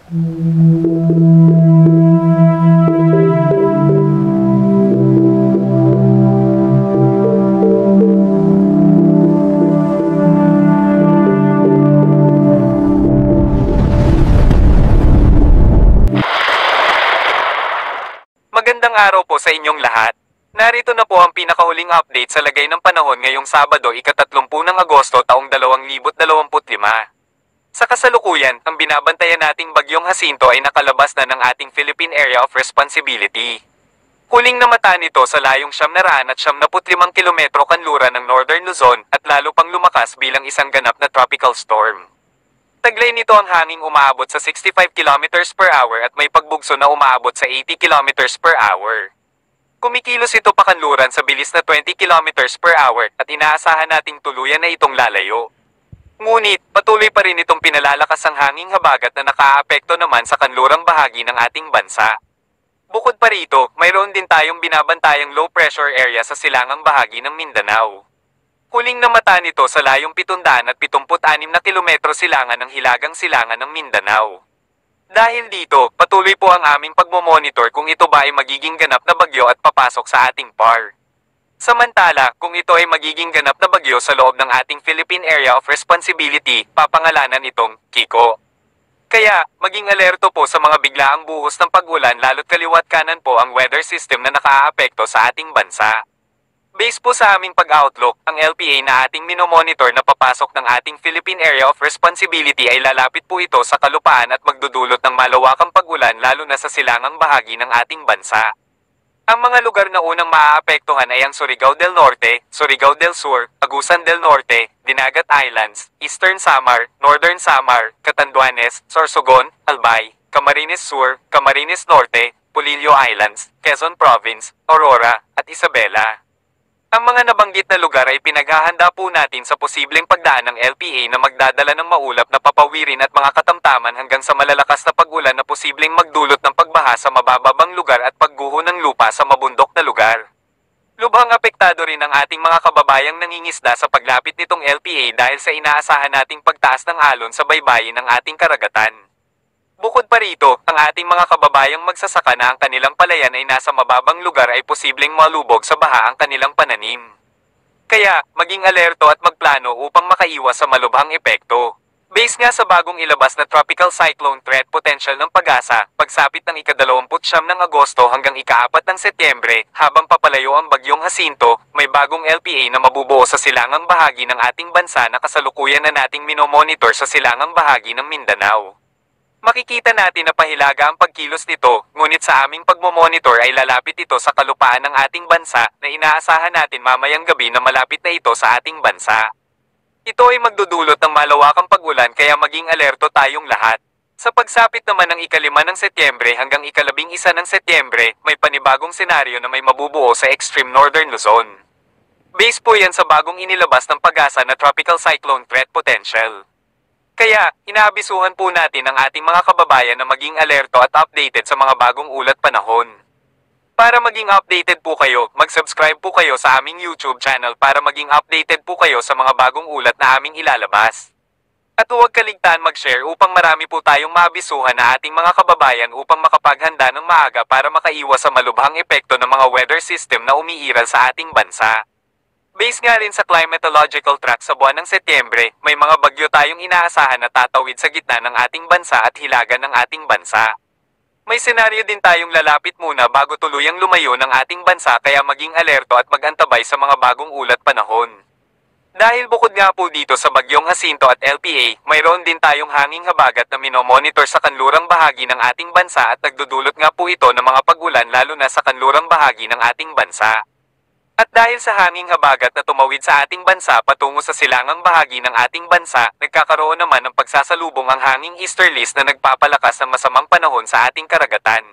Magandang araw po sa inyong lahat. Narito na po ang pinakahuling update sa lagay ng panahon ngayong Sabado, ika-30 ng Agosto taong 2025. Sa kasalukuyan, ang binabantayan nating bagyong Jacinto ay nakalabas na ng ating Philippine Area of Responsibility. Huling namata nito sa layong 775 kilometro kanluran ng Northern Luzon at lalo pang lumakas bilang isang ganap na tropical storm. Taglay nito ang hanging umaabot sa 65 km per hour at may pagbugso na umaabot sa 80 km per hour. Kumikilos ito pakanluran sa bilis na 20 km per hour at inaasahan nating tuluyan na itong lalayo. Ngunit, patuloy pa rin itong pinalalakas ang hanging habagat na nakaapekto naman sa kanlurang bahagi ng ating bansa. Bukod pa rito, mayroon din tayong binabantayang low pressure area sa silangang bahagi ng Mindanao. Huling namata nito sa layong 776 na kilometro silangan ng Hilagang Silangan ng Mindanao. Dahil dito, patuloy po ang aming pagmomonitor kung ito ba ay magiging ganap na bagyo at papasok sa ating PAR. Samantala, kung ito ay magiging ganap na bagyo sa loob ng ating Philippine Area of Responsibility, papangalanan itong Kiko. Kaya, maging alerto po sa mga biglaang buhos ng pag-ulan lalo't kaliwat kanan po ang weather system na nakaaapekto sa ating bansa. Base po sa aming pag-outlook, ang LPA na ating minomonitor na papasok ng ating Philippine Area of Responsibility ay lalapit po ito sa kalupaan at magdudulot ng malawakang pag-ulan lalo na sa silangang bahagi ng ating bansa. Ang mga lugar na unang maaapektuhan ay ang Surigao del Norte, Surigao del Sur, Agusan del Norte, Dinagat Islands, Eastern Samar, Northern Samar, Catanduanes, Sorsogon, Albay, Camarines Sur, Camarines Norte, Polillo Islands, Quezon Province, Aurora, at Isabela. Ang mga nabanggit na lugar ay pinaghahanda po natin sa posibleng pagdaan ng LPA na magdadala ng maulap na papawirin at mga katamtaman hanggang sa malalakas na pag-ulan na posibleng magdulot ng pagbaha sa mabababang lugar at pagguho ng lupa sa mabundok na lugar. Lubhang apektado rin ang ating mga kababayang nangingisda sa paglapit nitong LPA dahil sa inaasahan nating pagtaas ng alon sa baybayin ng ating karagatan. Bukod pa rito, ang ating mga kababayang magsasaka na ang kanilang palayan ay nasa mababang lugar ay posibleng malubog sa baha ang kanilang pananim. Kaya, maging alerto at magplano upang makaiwas sa malubhang epekto. Base nga sa bagong ilabas na Tropical Cyclone Threat Potential ng Pag-asa, pagsapit ng ika-29 ng Agosto hanggang ika-4 ng Setyembre, habang papalayo ang bagyong Jacinto, may bagong LPA na mabubuo sa silangang bahagi ng ating bansa na kasalukuyan na nating minomonitor sa silangang bahagi ng Mindanao. Makikita natin na pahilaga ang pagkilos nito, ngunit sa aming pagmomonitor ay lalapit ito sa kalupaan ng ating bansa na inaasahan natin mamayang gabi na malapit na ito sa ating bansa. Ito ay magdudulot ng malawakang pag-ulan kaya maging alerto tayong lahat. Sa pagsapit naman ng ika-5 ng Setyembre hanggang ika-11 ng Setyembre, may panibagong senaryo na may mabubuo sa extreme northern Luzon. Base po yan sa bagong inilabas ng Pag-asa na Tropical Cyclone Threat Potential. Kaya, inaabisuhan po natin ang ating mga kababayan na maging alerto at updated sa mga bagong ulat panahon. Para maging updated po kayo, mag-subscribe po kayo sa aming YouTube channel para maging updated po kayo sa mga bagong ulat na aming ilalabas. At huwag kaligtaan mag-share upang marami po tayong maabisuhan na ating mga kababayan upang makapaghanda ng maaga para makaiwas sa malubhang epekto ng mga weather system na umiiral sa ating bansa. Base nga rin sa climatological track sa buwan ng Setyembre, may mga bagyo tayong inaasahan na tatawid sa gitna ng ating bansa at hilaga ng ating bansa. May senaryo din tayong lalapit muna bago tuluyang lumayo ng ating bansa kaya maging alerto at mag-antabay sa mga bagong ulat panahon. Dahil bukod nga po dito sa bagyong Jacinto at LPA, mayroon din tayong hanging habagat na minomonitor sa kanlurang bahagi ng ating bansa at nagdudulot nga po ito ng mga pag-ulan lalo na sa kanlurang bahagi ng ating bansa. At dahil sa hanging habagat na tumawid sa ating bansa patungo sa silangang bahagi ng ating bansa, nagkakaroon naman ng pagsasalubong ang hanging easterlies na nagpapalakas ng masamang panahon sa ating karagatan.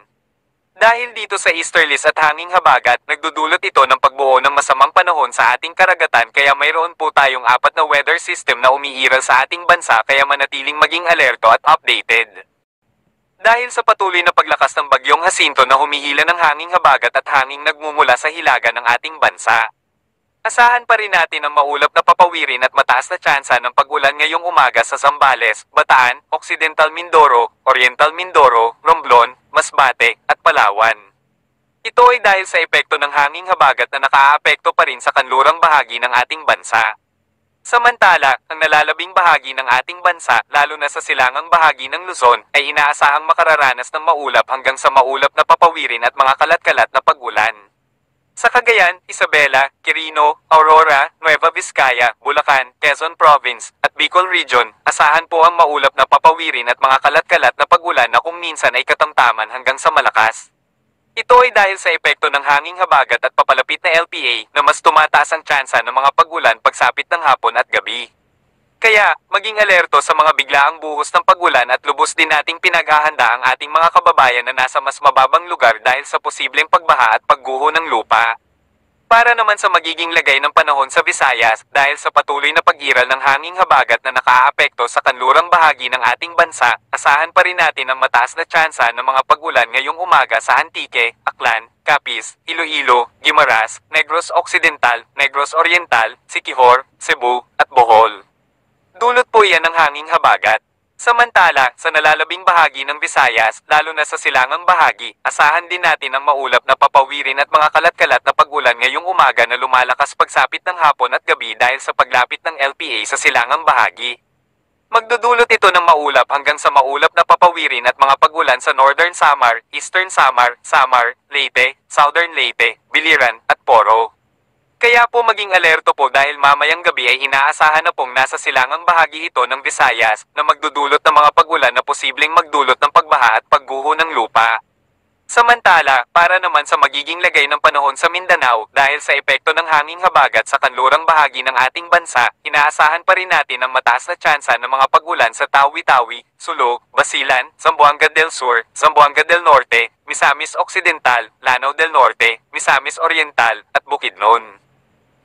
Dahil dito sa easterlies at hanging habagat, nagdudulot ito ng pagbuo ng masamang panahon sa ating karagatan kaya mayroon po tayong 4 na weather system na umiiral sa ating bansa kaya manatiling maging alerto at updated. Dahil sa patuloy na paglakas ng bagyong Jacinto na humihila ng hanging habagat at hanging nagmumula sa hilaga ng ating bansa. Asahan pa rin natin ang maulap na papawirin at mataas na tsansa ng pag-ulan ngayong umaga sa Zambales, Bataan, Occidental Mindoro, Oriental Mindoro, Romblon, Masbate, at Palawan. Ito ay dahil sa epekto ng hanging habagat na nakaaapekto pa rin sa kanlurang bahagi ng ating bansa. Samantala, ang nalalabing bahagi ng ating bansa, lalo na sa silangang bahagi ng Luzon, ay inaasahang makararanas ng maulap hanggang sa maulap na papawirin at mga kalat-kalat na pag-ulan. Sa Cagayan, Isabela, Quirino, Aurora, Nueva Vizcaya, Bulacan, Quezon Province, at Bicol Region, asahan po ang maulap na papawirin at mga kalat-kalat na pag-ulan na kung minsan ay katamtaman hanggang sa malakas. Ito ay dahil sa epekto ng hanging habagat at papalapit na LPA na mas tumataas ang tsansa ng mga pag-ulan pagsapit ng hapon at gabi. Kaya, maging alerto sa mga biglaang buhos ng pag-ulan at lubos din nating pinaghahanda ang ating mga kababayan na nasa mas mababang lugar dahil sa posibleng pagbaha at pagguho ng lupa. Para naman sa magiging lagay ng panahon sa Visayas, dahil sa patuloy na pag-iral ng hanging habagat na nakaaapekto sa kanlurang bahagi ng ating bansa, asahan pa rin natin ang mataas na tsansa ng mga pag-ulan ngayong umaga sa Antique, Aklan, Capiz, Iloilo, Guimaras, Negros Occidental, Negros Oriental, Siquijor, Cebu, at Bohol. Dulot po yan ng hanging habagat. Samantala, sa nalalabing bahagi ng Visayas, lalo na sa silangang bahagi, asahan din natin ang maulap na papawirin at mga kalat-kalat na pag-ulan ngayong umaga na lumalakas pagsapit ng hapon at gabi dahil sa paglapit ng LPA sa silangang bahagi. Magdudulot ito ng maulap hanggang sa maulap na papawirin at mga pag-ulan sa Northern Samar, Eastern Samar, Samar, Leyte, Southern Leyte, Biliran, at Poro. Kaya po maging alerto po dahil mamayang gabi ay inaasahan na pong nasa silangang bahagi ito ng Visayas na magdudulot ng mga pag-ulan na posibleng magdulot ng pagbaha at pagguho ng lupa. Samantala, para naman sa magiging lagay ng panahon sa Mindanao dahil sa epekto ng hanging habagat sa kanlurang bahagi ng ating bansa, inaasahan pa rin natin ang mataas na tsansa ng mga pag-ulan sa Tawi-Tawi, Sulu, Basilan, Zamboanga del Sur, Zamboanga del Norte, Misamis Occidental, Lanao del Norte, Misamis Oriental, at Bukidnon.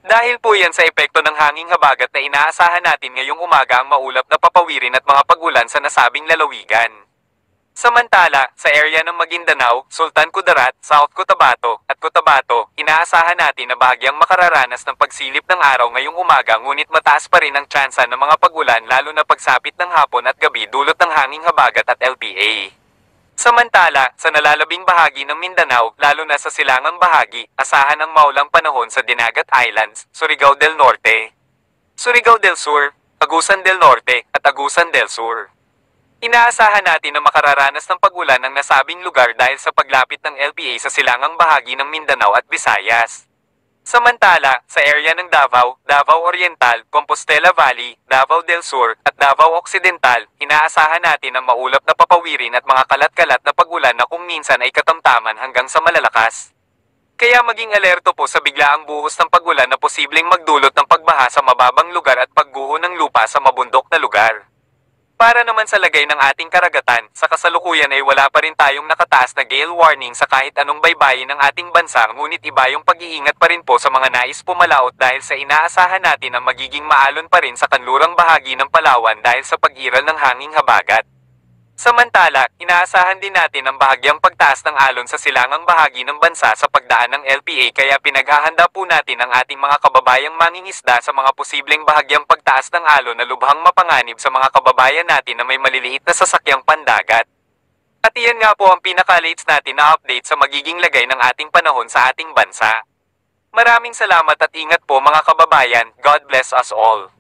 Dahil po yan sa epekto ng hanging habagat na inaasahan natin ngayong umaga ang maulap na papawirin at mga pag-ulan sa nasabing lalawigan. Samantala, sa area ng Maguindanao, Sultan Kudarat, South Cotabato, at Cotabato, inaasahan natin na bahagyang makararanas ng pagsilip ng araw ngayong umaga ngunit mataas pa rin ang tsansa ng mga pag-ulan lalo na pagsapit ng hapon at gabi dulot ng hanging habagat at LPA. Samantala, sa nalalabing bahagi ng Mindanao, lalo na sa silangang bahagi, asahan ang maulang panahon sa Dinagat Islands, Surigao del Norte, Surigao del Sur, Agusan del Norte, at Agusan del Sur. Inaasahan natin na makararanas ng pag-ulan ng nasabing lugar dahil sa paglapit ng LPA sa silangang bahagi ng Mindanao at Visayas. Samantala, sa area ng Davao, Davao Oriental, Compostela Valley, Davao del Sur, at Davao Occidental, inaasahan natin ang maulap na papawirin at mga kalat-kalat na pag-ulan na kung minsan ay katamtaman hanggang sa malalakas. Kaya maging alerto po sa biglaang buhos ng pag-ulan na posibleng magdulot ng pagbaha sa mababang lugar at pagguho ng lupa sa mabundok na lugar. Para naman sa lagay ng ating karagatan, sa kasalukuyan ay wala pa rin tayong nakataas na gale warning sa kahit anong baybayin ng ating bansa ngunit iba yung pag-iingat pa rin po sa mga nais pumalaot dahil sa inaasahan natin ang magiging maalon pa rin sa kanlurang bahagi ng Palawan dahil sa pag-iral ng hanging habagat. Samantala, inaasahan din natin ang bahagyang pagtaas ng alon sa silangang bahagi ng bansa sa pagdaan ng LPA kaya pinaghahanda po natin ang ating mga kababayang mangingisda sa mga posibleng bahagyang pagtaas ng alon na lubhang mapanganib sa mga kababayan natin na may maliliit na sasakyang pandagat. At iyan nga po ang pinaka-lates natin na update sa magiging lagay ng ating panahon sa ating bansa. Maraming salamat at ingat po mga kababayan. God bless us all.